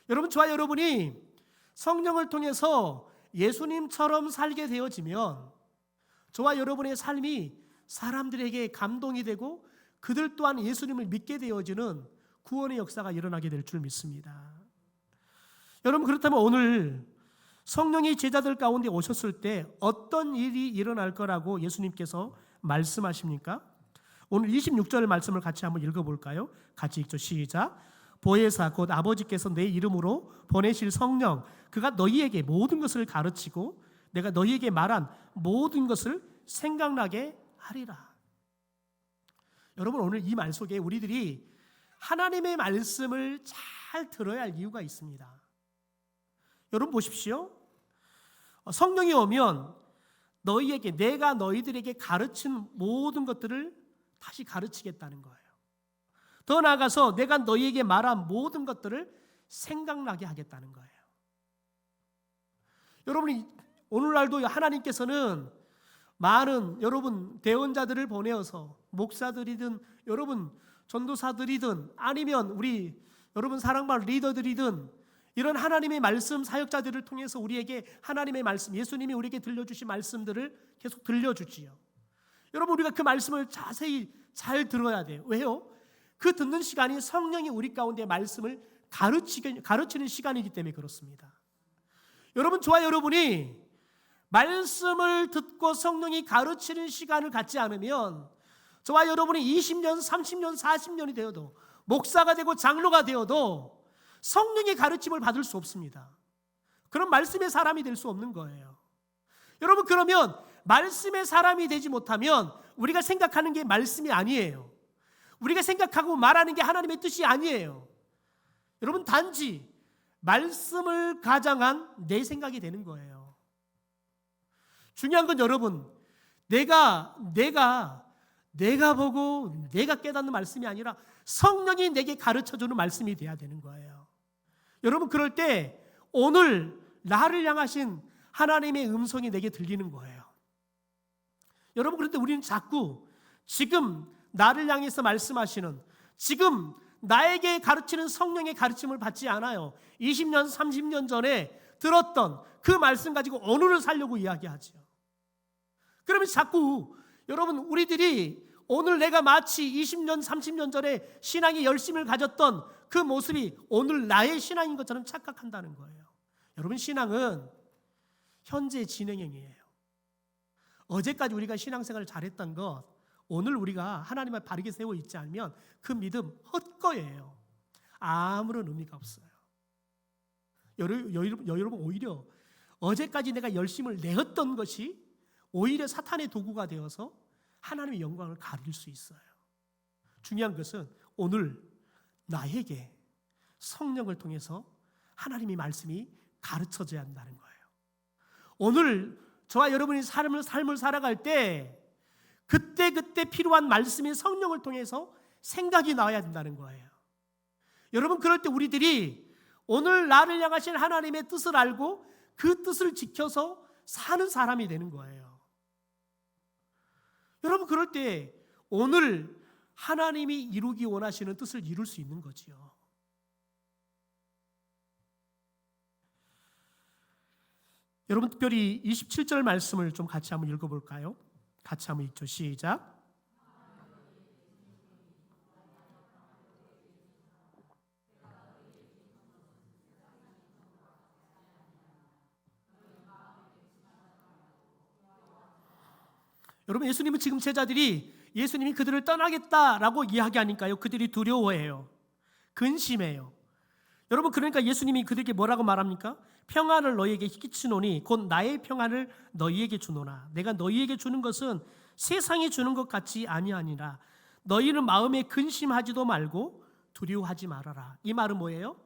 여러분, 저와 여러분이 성령을 통해서 예수님처럼 살게 되어지면 저와 여러분의 삶이 사람들에게 감동이 되고 그들 또한 예수님을 믿게 되어지는 구원의 역사가 일어나게 될 줄 믿습니다. 여러분, 그렇다면 오늘 성령이 제자들 가운데 오셨을 때 어떤 일이 일어날 거라고 예수님께서 말씀하십니까? 오늘 26절 말씀을 같이 한번 읽어볼까요? 같이 읽죠. 시작. 보혜사 곧 아버지께서 내 이름으로 보내실 성령 그가 너희에게 모든 것을 가르치고 내가 너희에게 말한 모든 것을 생각나게 하리라. 여러분, 오늘 이 말 속에 우리들이 하나님의 말씀을 잘 들어야 할 이유가 있습니다. 여러분 보십시오. 성령이 오면 너희에게 내가 너희들에게 가르친 모든 것들을 다시 가르치겠다는 거예요. 더 나아가서 내가 너희에게 말한 모든 것들을 생각나게 하겠다는 거예요. 여러분이 오늘날도 하나님께서는 많은 여러분 대언자들을 보내어서 목사들이든 여러분 전도사들이든 아니면 우리 여러분 사랑받는 리더들이든 이런 하나님의 말씀 사역자들을 통해서 우리에게 하나님의 말씀, 예수님이 우리에게 들려주신 말씀들을 계속 들려주지요. 여러분, 우리가 그 말씀을 자세히 잘 들어야 돼요. 왜요? 그 듣는 시간이 성령이 우리 가운데 말씀을 가르치는 시간이기 때문에 그렇습니다. 여러분, 저와 여러분이 말씀을 듣고 성령이 가르치는 시간을 갖지 않으면 저와 여러분이 20년, 30년, 40년이 되어도 목사가 되고 장로가 되어도 성령의 가르침을 받을 수 없습니다. 그런 말씀의 사람이 될 수 없는 거예요. 여러분, 그러면 말씀의 사람이 되지 못하면 우리가 생각하는 게 말씀이 아니에요. 우리가 생각하고 말하는 게 하나님의 뜻이 아니에요. 여러분, 단지 말씀을 가장한 내 생각이 되는 거예요. 중요한 건 여러분, 내가 보고 내가 깨닫는 말씀이 아니라 성령이 내게 가르쳐주는 말씀이 돼야 되는 거예요. 여러분, 그럴 때 오늘 나를 향하신 하나님의 음성이 내게 들리는 거예요. 여러분, 그런데 우리는 자꾸 지금 나를 향해서 말씀하시는, 지금 나에게 가르치는 성령의 가르침을 받지 않아요. 20년, 30년 전에 들었던 그 말씀 가지고 오늘을 살려고 이야기하죠. 그러면 자꾸 여러분, 우리들이 오늘 내가 마치 20년, 30년 전에 신앙의 열심을 가졌던 그 모습이 오늘 나의 신앙인 것처럼 착각한다는 거예요. 여러분, 신앙은 현재 진행형이에요. 어제까지 우리가 신앙생활을 잘했던 것, 오늘 우리가 하나님을 바르게 세워 있지 않으면 그 믿음 헛거예요. 아무런 의미가 없어요. 여러분, 오히려 어제까지 내가 열심을 내었던 것이 오히려 사탄의 도구가 되어서 하나님의 영광을 가릴 수 있어요. 중요한 것은 오늘 나에게 성령을 통해서 하나님의 말씀이 가르쳐져야 한다는 거예요. 오늘 저와 여러분이 삶을 살아갈 때 그때 필요한 말씀이 성령을 통해서 생각이 나와야 된다는 거예요. 여러분, 그럴 때 우리들이 오늘 나를 향하신 하나님의 뜻을 알고 그 뜻을 지켜서 사는 사람이 되는 거예요. 여러분, 그럴 때 오늘 하나님이 이루기 원하시는 뜻을 이룰 수 있는 거지요. 여러분, 특별히 27절 말씀을 좀 같이 한번 읽어볼까요? 같이 한번 읽죠. 시작. 여러분, 예수님은 지금 제자들이 예수님이 그들을 떠나겠다라고 이야기하니까요, 그들이 두려워해요. 근심해요. 여러분, 그러니까 예수님이 그들에게 뭐라고 말합니까? 평안을 너희에게 끼치노니 곧 나의 평안을 너희에게 주노라. 내가 너희에게 주는 것은 세상이 주는 것 같이 아니하니라. 너희는 마음에 근심하지도 말고 두려워하지 말아라. 이 말은 뭐예요?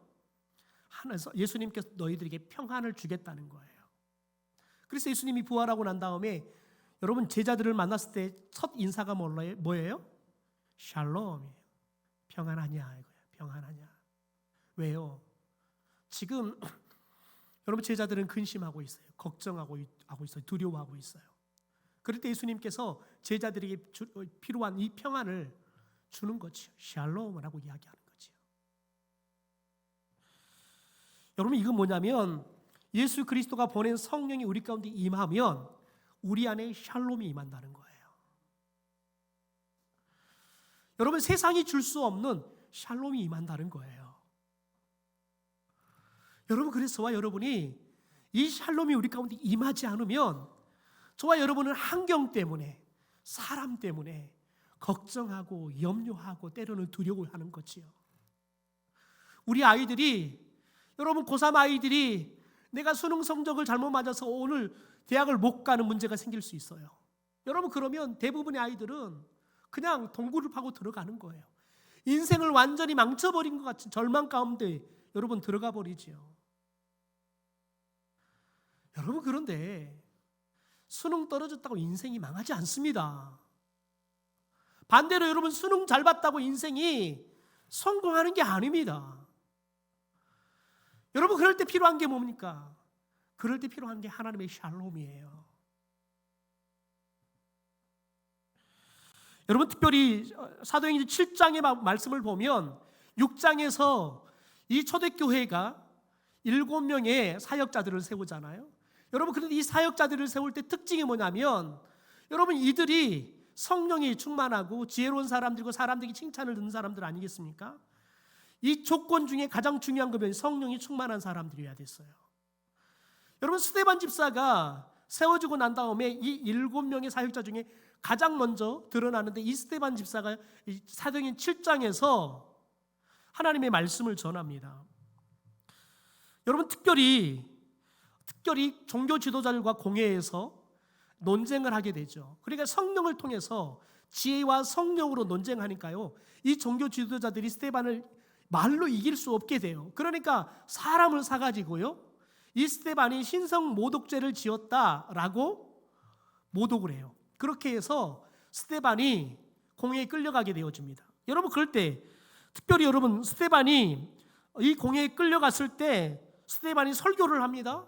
예수님께서 너희들에게 평안을 주겠다는 거예요. 그래서 예수님이 부활하고 난 다음에 여러분, 제자들을 만났을 때 첫 인사가 뭐예요? 샬롬이에요. 평안하냐 이거예요. 평안하냐. 왜요? 지금 여러분, 제자들은 근심하고 있어요. 걱정하고 있어요. 두려워하고 있어요. 그럴 때 예수님께서 제자들에게 필요한 이 평안을 주는 거죠. 샬롬이라고 이야기하는 거죠. 여러분, 이건 뭐냐면 예수 그리스도가 보낸 성령이 우리 가운데 임하면 우리 안에 샬롬이 임한다는 거예요. 여러분, 세상이 줄 수 없는 샬롬이 임한다는 거예요. 여러분, 그래서 저와 여러분이 이 샬롬이 우리 가운데 임하지 않으면 저와 여러분은 환경 때문에, 사람 때문에 걱정하고 염려하고 때로는 두려워하는 거지요. 우리 아이들이, 여러분 고3 아이들이 내가 수능 성적을 잘못 맞아서 오늘 대학을 못 가는 문제가 생길 수 있어요. 여러분 그러면 대부분의 아이들은 그냥 동굴을 파고 들어가는 거예요. 인생을 완전히 망쳐버린 것 같은 절망 가운데 여러분 들어가 버리지요. 여러분 그런데 수능 떨어졌다고 인생이 망하지 않습니다. 반대로 여러분 수능 잘 봤다고 인생이 성공하는 게 아닙니다. 여러분 그럴 때 필요한 게 뭡니까? 그럴 때 필요한 게 하나님의 샬롬이에요. 여러분 특별히 사도행전 7장의 말씀을 보면 6장에서 이 초대교회가 7명의 사역자들을 세우잖아요. 여러분 그런데 이 사역자들을 세울 때 특징이 뭐냐면 여러분 이들이 성령이 충만하고 지혜로운 사람들이고 사람들에게 칭찬을 듣는 사람들 아니겠습니까? 이 조건 중에 가장 중요한 것은 성령이 충만한 사람들이어야 됐어요. 여러분 스데반 집사가 세워지고 난 다음에 이 7명의 사역자 중에 가장 먼저 드러나는데 이 스데반 집사가 사도행전 7장에서 하나님의 말씀을 전합니다. 여러분 특별히 종교 지도자들과 공회에서 논쟁을 하게 되죠. 그러니까 성령을 통해서 지혜와 성령으로 논쟁하니까요. 이 종교 지도자들이 스데반을 말로 이길 수 없게 돼요. 그러니까 사람을 사가지고요. 이 스데반이 신성 모독죄를 지었다라고 모독을 해요. 그렇게 해서 스데반이 공회에 끌려가게 되어집니다. 여러분 그럴 때 특별히 여러분 스데반이 이 공회에 끌려갔을 때 스데반이 설교를 합니다.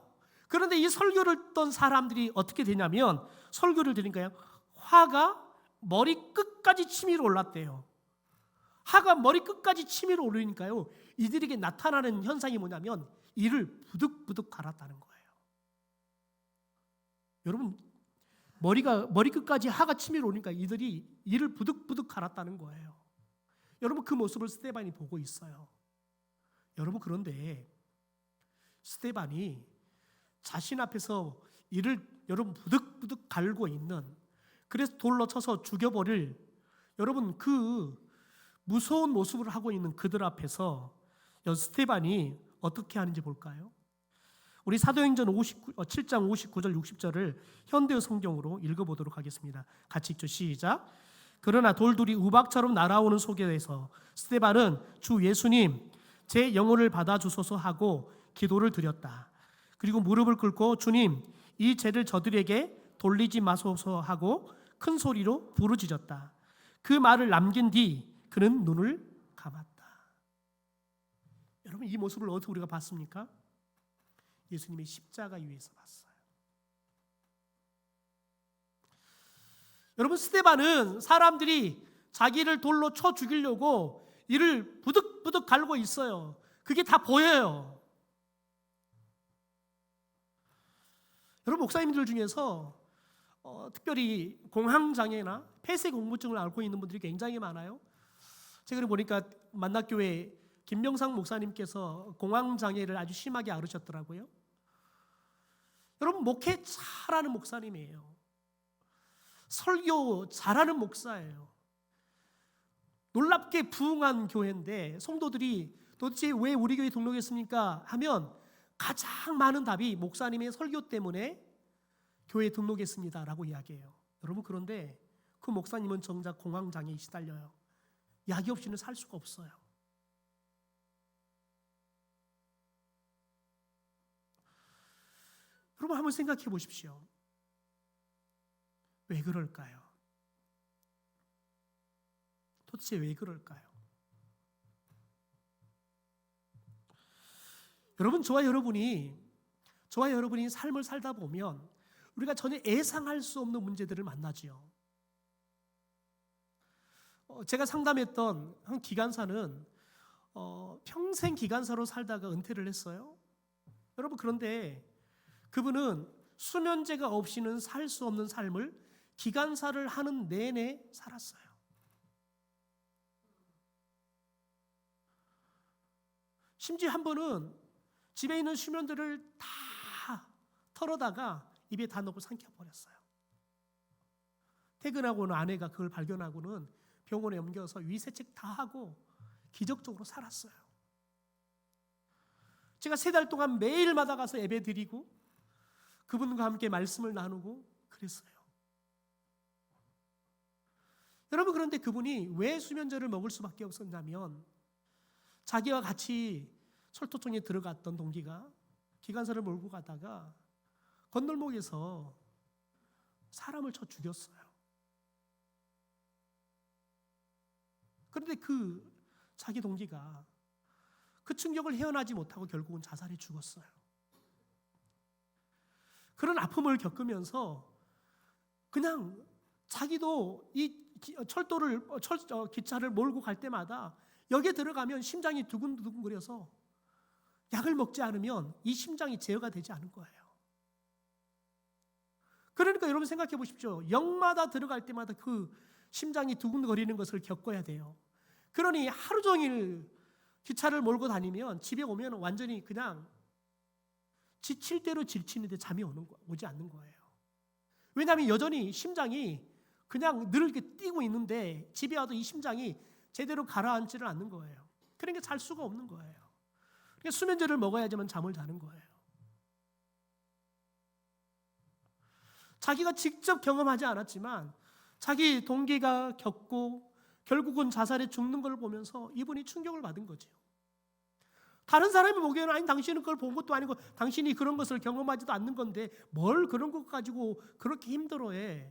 그런데 이 설교를 듣던 사람들이 어떻게 되냐면 설교를 들으니까요. 화가 머리 끝까지 치밀어 올랐대요. 화가 머리 끝까지 치밀어 오르니까요. 이들에게 나타나는 현상이 뭐냐면 이를 부득부득 갈았다는 거예요. 여러분 머리 끝까지 화가 치밀어 오니까 이들이 이를 부득부득 갈았다는 거예요. 여러분 그 모습을 스데반이 보고 있어요. 여러분 그런데 스데반이 자신 앞에서 이를 여러분 부득부득 갈고 있는, 그래서 돌로 쳐서 죽여버릴 여러분 그 무서운 모습을 하고 있는 그들 앞에서 스데반이 어떻게 하는지 볼까요? 우리 사도행전 7장 59절 60절을 현대어 성경으로 읽어보도록 하겠습니다. 같이 읽죠. 시작. 그러나 돌들이 우박처럼 날아오는 속에서 스데반은 주 예수님 제 영혼을 받아주소서 하고 기도를 드렸다. 그리고 무릎을 꿇고 주님 이 죄를 저들에게 돌리지 마소서 하고 큰 소리로 부르짖었다. 그 말을 남긴 뒤 그는 눈을 감았다. 여러분 이 모습을 어디서 우리가 봤습니까? 예수님의 십자가 위에서 봤어요. 여러분 스데반은 사람들이 자기를 돌로 쳐 죽이려고 이를 부득부득 갈고 있어요. 그게 다 보여요. 여러분 목사님들 중에서 특별히 공황장애나 폐쇄공부증을 앓고 있는 분들이 굉장히 많아요. 최근에 보니까 만나교회 김명상 목사님께서 공황장애를 아주 심하게 앓으셨더라고요. 여러분 목회 잘하는 목사님이에요. 설교 잘하는 목사예요. 놀랍게 부흥한 교회인데 성도들이 도대체 왜 우리 교회 등록했습니까? 하면 가장 많은 답이 목사님의 설교 때문에 교회에 등록했습니다라고 이야기해요. 여러분 그런데 그 목사님은 정작 공황장애에 시달려요. 약이 없이는 살 수가 없어요. 여러분 한번 생각해 보십시오. 왜 그럴까요? 도대체 왜 그럴까요? 여러분 저와 여러분이 삶을 살다 보면 우리가 전혀 예상할 수 없는 문제들을 만나지요. 제가 상담했던 한 기관사는 평생 기관사로 살다가 은퇴를 했어요. 여러분 그런데 그분은 수면제가 없이는 살 수 없는 삶을 기관사를 하는 내내 살았어요. 심지어 한 번은 집에 있는 수면들을 다 털어다가 입에 다 넣고 삼켜버렸어요. 퇴근하고는 아내가 그걸 발견하고는 병원에 옮겨서 위세책 다 하고 기적적으로 살았어요. 제가 3달 동안 매일마다 가서 예배 드리고 그분과 함께 말씀을 나누고 그랬어요. 여러분, 그런데 그분이 왜 수면제를 먹을 수밖에 없었냐면 자기와 같이 철도청에 들어갔던 동기가 기관사를 몰고 가다가 건널목에서 사람을 쳐 죽였어요. 그런데 그 자기 동기가 그 충격을 헤어나지 못하고 결국은 자살해 죽었어요. 그런 아픔을 겪으면서 그냥 자기도 이 기차를 몰고 갈 때마다 여기에 들어가면 심장이 두근두근거려서 약을 먹지 않으면 이 심장이 제어가 되지 않을 거예요. 그러니까 여러분 생각해 보십시오. 역마다 들어갈 때마다 그 심장이 두근거리는 것을 겪어야 돼요. 그러니 하루 종일 기차를 몰고 다니면 집에 오면 완전히 그냥 지칠 대로 지치는데 잠이 오지 않는 거예요. 왜냐하면 여전히 심장이 그냥 늘 이렇게 뛰고 있는데 집에 와도 이 심장이 제대로 가라앉지를 않는 거예요. 그러니까 잘 수가 없는 거예요. 그러니까 수면제를 먹어야지만 잠을 자는 거예요. 자기가 직접 경험하지 않았지만 자기 동기가 겪고 결국은 자살에 죽는 걸 보면서 이분이 충격을 받은 거죠. 다른 사람이 보기에는 아니 당신은 그걸 본 것도 아니고 당신이 그런 것을 경험하지도 않는 건데 뭘 그런 것 가지고 그렇게 힘들어해.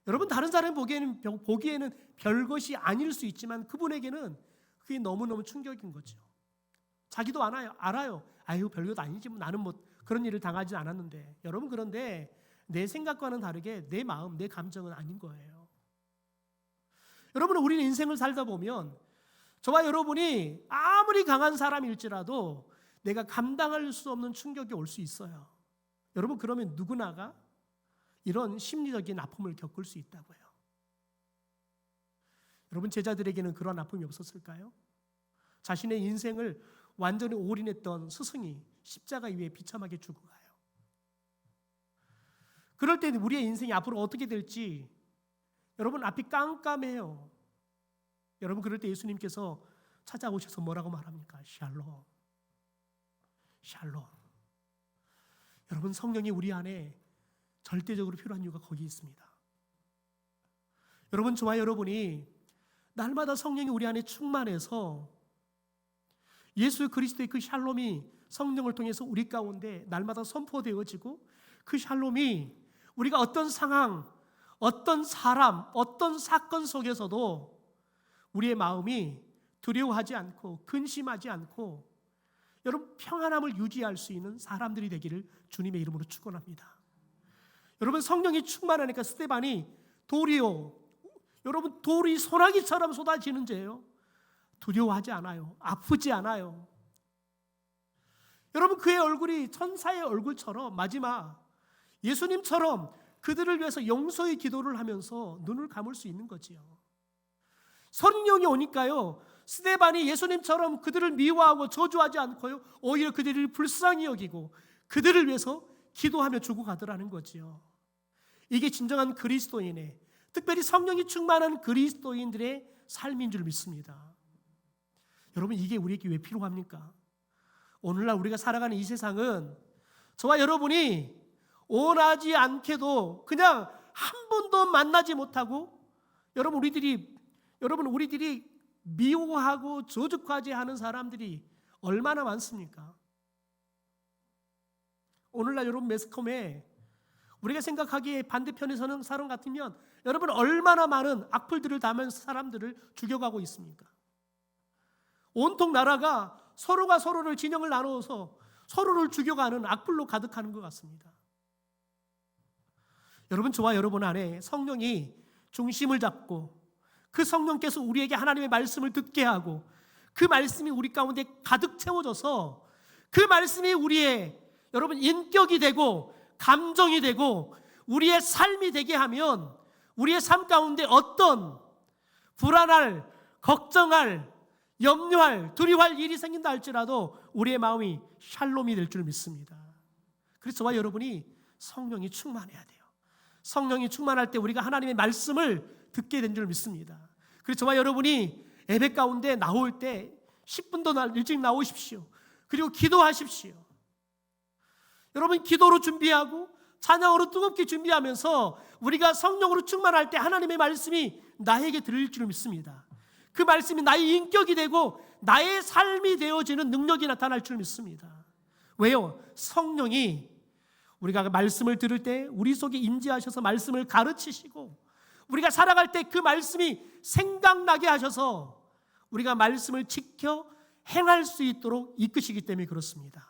여러분, 다른 사람이 보기에는 별것이 아닐 수 있지만 그분에게는 그게 너무너무 충격인 거죠. 자기도 알아요. 아유, 별것 아니지. 나는 뭐 그런 일을 당하지 않았는데. 여러분, 그런데 내 생각과는 다르게 내 마음, 내 감정은 아닌 거예요. 여러분, 우리는 인생을 살다 보면 저와 여러분이 아무리 강한 사람일지라도 내가 감당할 수 없는 충격이 올 수 있어요. 여러분, 그러면 누구나가 이런 심리적인 아픔을 겪을 수 있다고요. 여러분, 제자들에게는 그런 아픔이 없었을까요? 자신의 인생을 완전히 올인했던 스승이 십자가 위에 비참하게 죽어가요. 그럴 때 우리의 인생이 앞으로 어떻게 될지 여러분, 앞이 깜깜해요. 여러분, 그럴 때 예수님께서 찾아오셔서 뭐라고 말합니까? 샬롬, 샬롬. 여러분, 성령이 우리 안에 절대적으로 필요한 이유가 거기 있습니다. 여러분, 저와 여러분이 날마다 성령이 우리 안에 충만해서 예수 그리스도의 그 샬롬이 성령을 통해서 우리 가운데 날마다 선포되어지고 그 샬롬이 우리가 어떤 상황, 어떤 사람, 어떤 사건 속에서도 우리의 마음이 두려워하지 않고 근심하지 않고 여러분 평안함을 유지할 수 있는 사람들이 되기를 주님의 이름으로 축원합니다. 여러분, 성령이 충만하니까 스데반이 여러분 돌이 소나기처럼 쏟아지는 죄예요. 두려워하지 않아요. 아프지 않아요. 여러분, 그의 얼굴이 천사의 얼굴처럼 마지막 예수님처럼 그들을 위해서 용서의 기도를 하면서 눈을 감을 수 있는 거지요. 성령이 오니까요, 스데반이 예수님처럼 그들을 미워하고 저주하지 않고요, 오히려 그들을 불쌍히 여기고 그들을 위해서 기도하며 죽어가더라는 거지요. 이게 진정한 그리스도인의, 특별히 성령이 충만한 그리스도인들의 삶인 줄 믿습니다. 여러분, 이게 우리에게 왜 필요합니까? 오늘날 우리가 살아가는 이 세상은 저와 여러분이 원하지 않게도 그냥 한 번도 만나지 못하고 우리들이 미워하고 저주까지 하는 사람들이 얼마나 많습니까? 오늘날 여러분 매스컴에 우리가 생각하기에 반대편에서는 사람 같으면 여러분 얼마나 많은 악플들을 담으면서 사람들을 죽여가고 있습니까? 온통 나라가 서로가 서로를 진영을 나누어서 서로를 죽여가는 악플로 가득하는 것 같습니다. 여러분, 저와 여러분 안에 성령이 중심을 잡고 그 성령께서 우리에게 하나님의 말씀을 듣게 하고 그 말씀이 우리 가운데 가득 채워져서 그 말씀이 우리의 여러분 인격이 되고 감정이 되고 우리의 삶이 되게 하면 우리의 삶 가운데 어떤 불안할, 걱정할, 염려할, 두려워할 일이 생긴다 할지라도 우리의 마음이 샬롬이 될 줄 믿습니다. 그래서 저와 여러분이 성령이 충만해야 돼요. 성령이 충만할 때 우리가 하나님의 말씀을 듣게 된 줄 믿습니다. 그래서 저와 여러분이 예배 가운데 나올 때 10분 더 일찍 나오십시오. 그리고 기도하십시오. 여러분, 기도로 준비하고 찬양으로 뜨겁게 준비하면서 우리가 성령으로 충만할 때 하나님의 말씀이 나에게 들릴 줄 믿습니다. 그 말씀이 나의 인격이 되고 나의 삶이 되어지는 능력이 나타날 줄 믿습니다. 왜요? 성령이 우리가 말씀을 들을 때 우리 속에 임재하셔서 말씀을 가르치시고 우리가 살아갈 때 그 말씀이 생각나게 하셔서 우리가 말씀을 지켜 행할 수 있도록 이끄시기 때문에 그렇습니다.